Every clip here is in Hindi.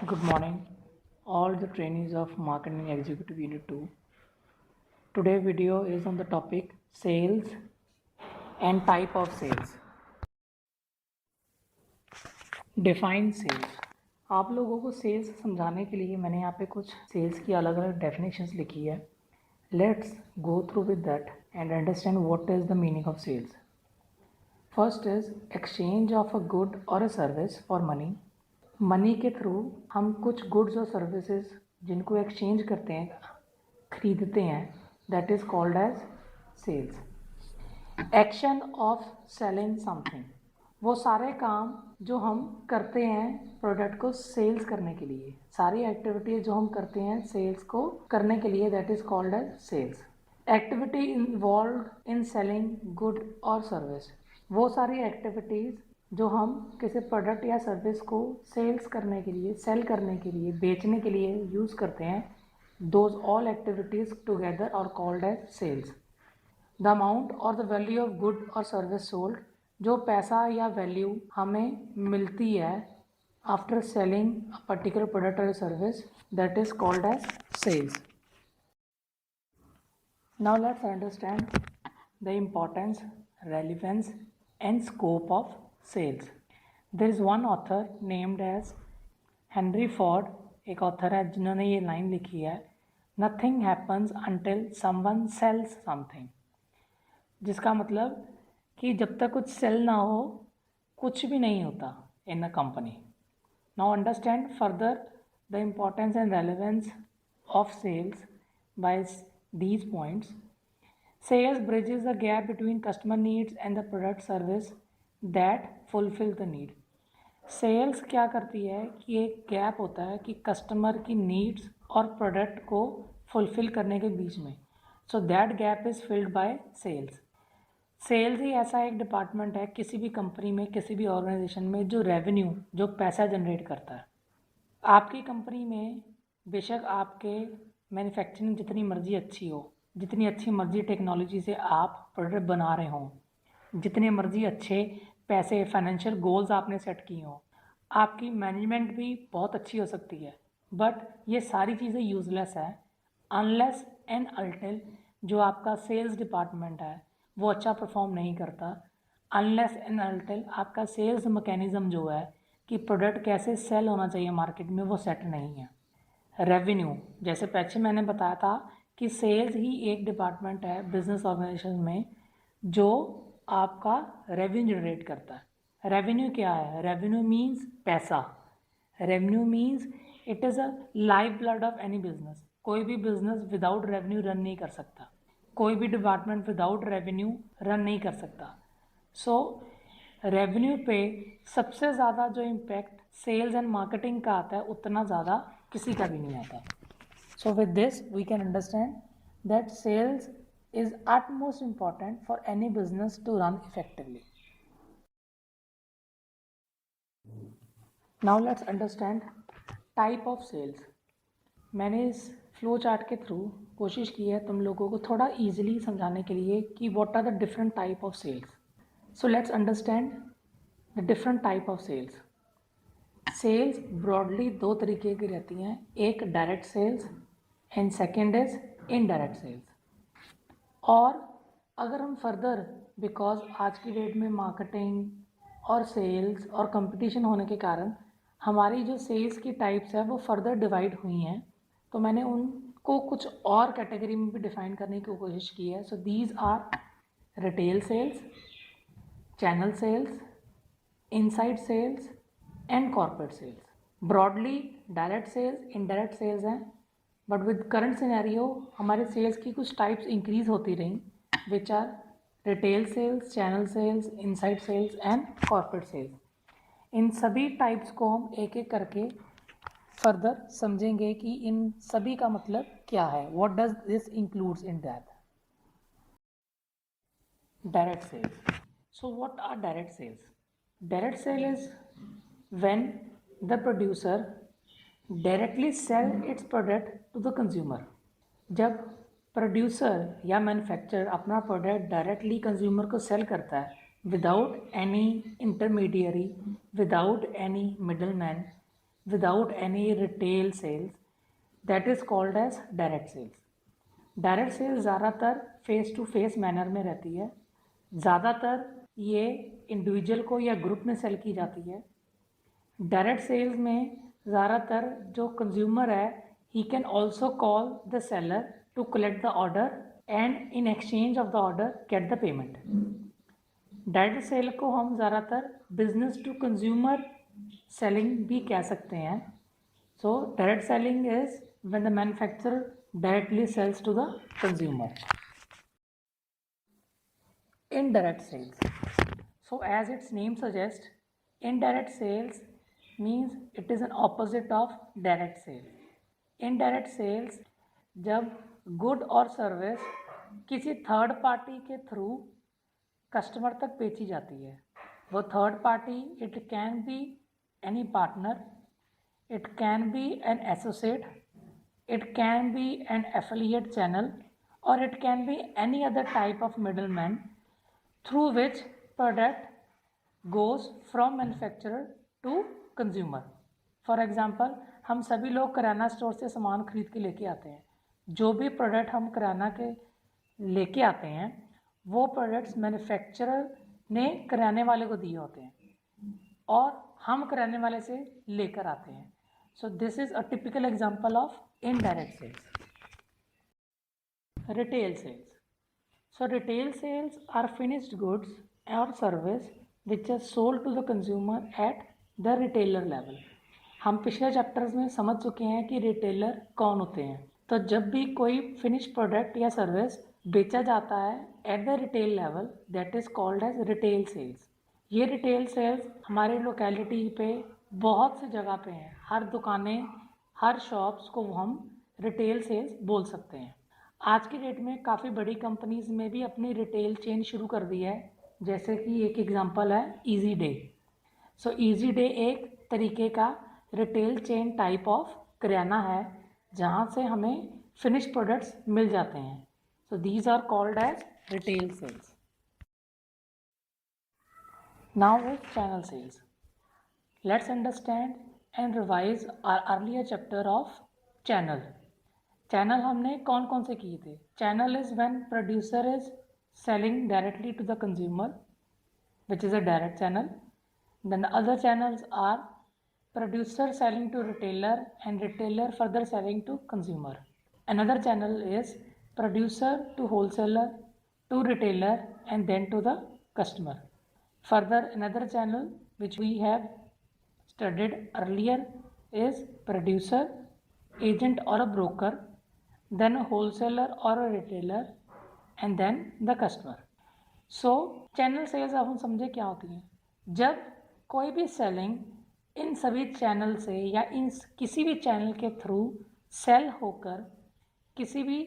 Good morning, all the trainees of Marketing Executive Unit 2. Today video is on the topic sales and type of sales. Define sales. आप लोगों को सेल्स समझाने के लिए मैंने यहाँ पे कुछ सेल्स की अलग अलग डेफिनेशंस लिखी है. Let's go through with that and understand what is the meaning of sales. First is exchange of a good or a service for money. Money के थ्रू हम कुछ गुड्स और सर्विसेज जिनको एक्सचेंज करते हैं, खरीदते हैं, that is called as sales. Action of selling something, वो सारे काम जो हम करते हैं प्रोडक्ट को सेल्स करने के लिए, सारी एक्टिविटीज जो हम करते हैं सेल्स को करने के लिए, that is called as sales. Activity involve in selling good और सर्विस, वो सारी एक्टिविटीज़ जो हम किसी प्रोडक्ट या सर्विस को सेल्स करने के लिए, सेल करने के लिए, बेचने के लिए यूज़ करते हैं, those all activities together are called as sales. The amount और द वैल्यू ऑफ गुड और सर्विस सोल्ड, जो पैसा या वैल्यू हमें मिलती है after selling a particular product और service, that is called as sales. Now let's understand the importance, relevance and scope of sales. There is one author named as Henry Ford, एक author है जिन्होंने ये लाइन लिखी है, Nothing happens until someone sells something. जिसका मतलब कि जब तक कुछ सेल ना हो कुछ भी नहीं होता in a company. Now understand further the importance and relevance of sales by these points. Sales bridges the gap between customer needs and the product service that fulfill the need. Sales क्या करती है कि एक गैप होता है कि कस्टमर की नीड्स और प्रोडक्ट को फुलफ़िल करने के बीच में. So that gap is filled by sales. Sales ही ऐसा एक डिपार्टमेंट है किसी भी कंपनी में, किसी भी ऑर्गेनाइजेशन में, जो रेवेन्यू, जो पैसा जनरेट करता है. आपकी कंपनी में बेशक आपके मैन्युफैक्चरिंग जितनी मर्जी अच्छी हो, जितनी अच्छी मर्जी टेक्नोलॉजी से आप प्रोडक्ट बना रहे हों, जितने मर्जी अच्छे पैसे फाइनेंशियल गोल्स आपने सेट किए हों, आपकी मैनेजमेंट भी बहुत अच्छी हो सकती है, बट ये सारी चीज़ें यूज़लेस है अनलेस एंड अनटिल जो आपका सेल्स डिपार्टमेंट है वो अच्छा परफॉर्म नहीं करता, अनलेस एंड अनटिल आपका सेल्स मैकेनिज़्म जो है कि प्रोडक्ट कैसे सेल होना चाहिए मार्केट में वो सेट नहीं है. रेवेन्यू, जैसे पीछे मैंने बताया था कि सेल्स ही एक डिपार्टमेंट है बिजनेस ऑर्गेनाइजेशन में जो आपका रेवेन्यू जनरेट करता है. रेवेन्यू क्या है? रेवेन्यू मीन्स पैसा. Revenue means it is a life blood of any business. कोई भी बिजनेस विदाउट रेवेन्यू रन नहीं कर सकता, कोई भी डिपार्टमेंट विदाउट रेवेन्यू रन नहीं कर सकता. सो रेवेन्यू पे सबसे ज़्यादा जो इम्पैक्ट सेल्स एंड मार्केटिंग का आता है उतना ज़्यादा किसी का भी नहीं आता. So with this we can understand that sales is utmost important for any business to run effectively. Now let's understand type of sales. मैंने इस फ्लो चार्ट के थ्रू कोशिश की है तुम लोगों को थोड़ा ईजिली समझाने के लिए कि what are the different type of sales. So let's understand the different type of sales. Sales broadly दो तरीके की रहती हैं, एक direct sales and second is indirect sales. और अगर हम फर्दर, बिकॉज आज की डेट में मार्केटिंग और सेल्स और कंपटीशन होने के कारण हमारी जो सेल्स की टाइप्स है वो फर्दर डिवाइड हुई हैं, तो मैंने उनको कुछ और कैटेगरी में भी डिफाइन करने की कोशिश की है. So these are retail sales, channel sales, inside sales and corporate sales. Broadly direct sales, indirect sales हैं, बट विद करंट सिनेरियो हमारे सेल्स की कुछ टाइप्स इंक्रीज होती रहीं, which are retail sales, channel sales, inside sales and corporate sales. इन सभी टाइप्स को हम एक एक करके फर्दर समझेंगे कि इन सभी का मतलब क्या है, what does this includes in that. Direct sales. So what are direct sales? Direct sale is when the producer directly sell its product to the consumer. जब प्रोड्यूसर या मैन्युफैक्चरर अपना प्रोडक्ट डायरेक्टली कंज्यूमर को सेल करता है without any intermediary, without any middle man, without any retail sales, that is called as direct sales. Direct sales ज़्यादातर फेस टू फेस मैनर में रहती है, ज़्यादातर ये इंडिविजुअल को या ग्रुप में सेल की जाती है। डायरेक्ट सेल्स में ज़्यादातर जो कंज्यूमर है he can also call the seller to collect the order and in exchange of the order get the payment. Direct sale को हम ज़्यादातर बिजनेस टू कंज्यूमर सेलिंग भी कह सकते हैं। So direct selling is when the manufacturer directly sells to the consumer. Indirect sales. So as its name suggests, indirect sales means it is an opposite of direct sales. Indirect sales जब गुड और सर्विस किसी थर्ड पार्टी के थ्रू कस्टमर तक बेची जाती है, वो third party it can be any partner, it can be an associate, it can be an affiliate channel, or it can be any other type of middleman through which product goes from manufacturer to consumer. For example, हम सभी लोग किराना स्टोर से सामान खरीद के लेके आते हैं। जो भी प्रोडक्ट हम किराना के लेके आते हैं वो प्रोडक्ट्स मैन्युफैक्चरर ने किराने वाले को दिए होते हैं और हम किराने वाले से लेकर आते हैं। So this is a typical example of indirect sales. Retail sales. So retail sales are finished goods or service which are sold to the consumer at the retailer level. हम पिछले चैप्टर्स में समझ चुके हैं कि रिटेलर कौन होते हैं। तो जब भी कोई फिनिश प्रोडक्ट या सर्विस बेचा जाता है at the retail level, that is called as retail sales. ये रिटेल सेल्स हमारे लोकेलिटी पे बहुत सी जगह पे हैं, हर दुकानें, हर शॉप्स को हम रिटेल सेल्स बोल सकते हैं। आज की डेट में काफ़ी बड़ी कंपनीज़ में भी अपनी रिटेल चेन शुरू कर दी है, जैसे कि एक एग्जांपल है Easyday. So Easyday एक तरीके का retail chain type of kirana है जहाँ से हमें फिनिश प्रोडक्ट्स मिल जाते हैं। So these are called as retail sales. Now is channel sales. Let's understand and revise our earlier chapter of channel. Channel हमने कौन कौन से किए थे? Channel is when producer is selling directly to the consumer, which is a direct channel. Then the other channels are producer selling to retailer and retailer further selling to consumer. Another channel is producer to wholesaler to retailer and then to the customer. Further, another channel which we have studied earlier is producer, agent or a broker, then a wholesaler or a retailer and then the customer. So channel sales अब हम समझे क्या होती है। जब कोई भी सेलिंग इन सभी चैनल से या इन किसी भी चैनल के थ्रू सेल होकर, किसी भी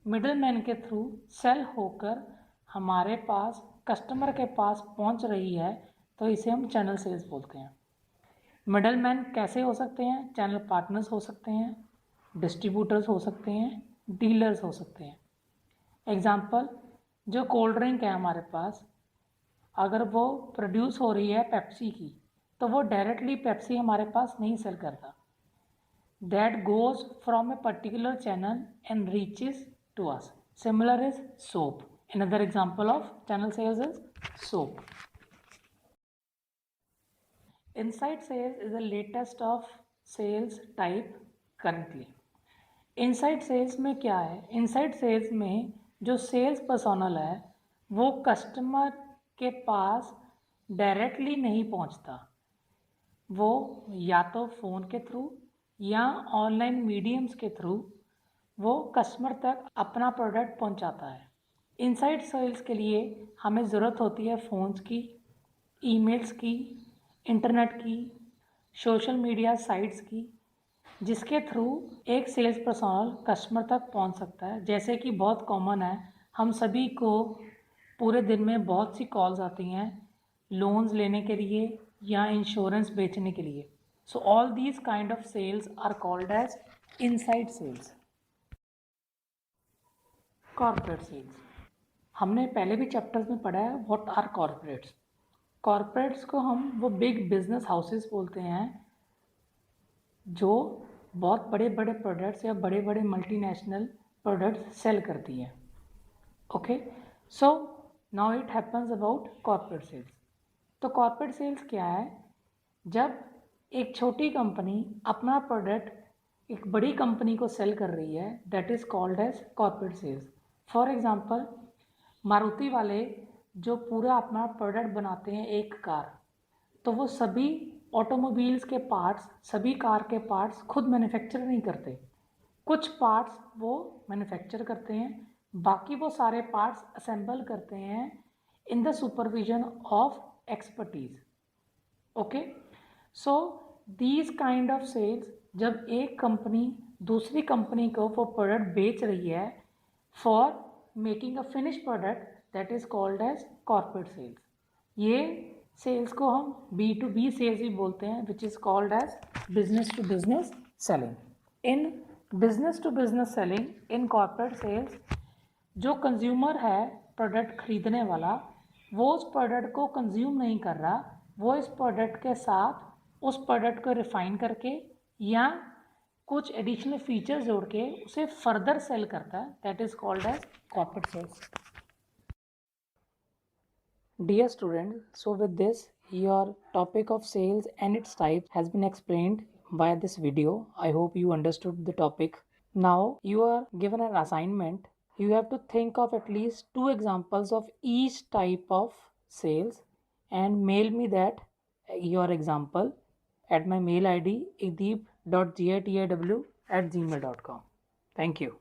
मिडलमैन के थ्रू सेल होकर हमारे पास कस्टमर के पास पहुंच रही है, तो इसे हम चैनल सेल्स बोलते हैं। मिडलमैन कैसे हो सकते हैं? चैनल पार्टनर्स हो सकते हैं, डिस्ट्रीब्यूटर्स हो सकते हैं, डीलर्स हो सकते हैं। एग्जांपल, जो कोल्ड ड्रिंक है हमारे पास, अगर वो प्रोड्यूस हो रही है पेप्सी की, तो वो डायरेक्टली पेप्सी हमारे पास नहीं सेल करता। That goes from a particular channel and reaches to us. Similar is soap. Another example of channel sales is soap. Inside sales is the latest of sales type currently. Inside sales में क्या है? Inside sales में जो सेल्स पर्सोनल है वो कस्टमर के पास डायरेक्टली नहीं पहुंचता, वो या तो फ़ोन के थ्रू या ऑनलाइन मीडियम्स के थ्रू वो कस्टमर तक अपना प्रोडक्ट पहुंचाता है। इनसाइड सेल्स के लिए हमें ज़रूरत होती है फ़ोन्स की, ईमेल्स की, इंटरनेट की, सोशल मीडिया साइट्स की, जिसके थ्रू एक सेल्स पर्सनल कस्टमर तक पहुंच सकता है। जैसे कि बहुत कॉमन है, हम सभी को पूरे दिन में बहुत सी कॉल्स आती हैं लोन्स लेने के लिए या इंश्योरेंस बेचने के लिए। So all these kind of sales are called as inside sales. Corporate sales हमने पहले भी चैप्टर्स में पढ़ा है। What are corporates? कॉर्पोरेट्स को हम वो बिग बिजनेस हाउसेस बोलते हैं जो बहुत बड़े बड़े प्रोडक्ट्स या बड़े बड़े मल्टीनेशनल प्रोडक्ट्स सेल करती है। Okay, so now it happens about corporate sales. तो कॉर्पोरेट सेल्स क्या है? जब एक छोटी कंपनी अपना प्रोडक्ट एक बड़ी कंपनी को सेल कर रही है, that is called as corporate sales. For example, Maruti वाले जो पूरा अपना प्रोडक्ट बनाते हैं एक कार, तो वो सभी ऑटोमोबाइल्स के पार्ट्स, सभी कार के पार्ट्स खुद मैन्युफैक्चर नहीं करते। कुछ पार्ट्स वो मैन्युफैक्चर करते हैं, बाकी वो सारे पार्ट्स असेंबल करते हैं in the supervision of expertise. Okay, so these kind of sales, जब एक कंपनी दूसरी कंपनी को वो प्रोडक्ट बेच रही है for making a finish product, that is called as corporate sales. ये सेल्स को हम B2B सेल्स भी बोलते हैं, which is called as business to business selling. In business to business selling, in corporate sales, जो कंज्यूमर है प्रोडक्ट खरीदने वाला, वो उस प्रोडक्ट को कंज्यूम नहीं कर रहा, वो इस प्रोडक्ट के साथ उस प्रोडक्ट को रिफाइन करके या कुछ एडिशनल फीचर्स जोड़ के उसे फर्दर सेल करता है, that is called as corporate sales. Dear students, so with this, your topic of sales and its types has been explained by this video. I hope you understood the topic. Now you are given an assignment. You have to think of at least 2 examples of each type of sales and mail me that your example at my mail ID iqdeep.gitaw@gmail.com. Thank you.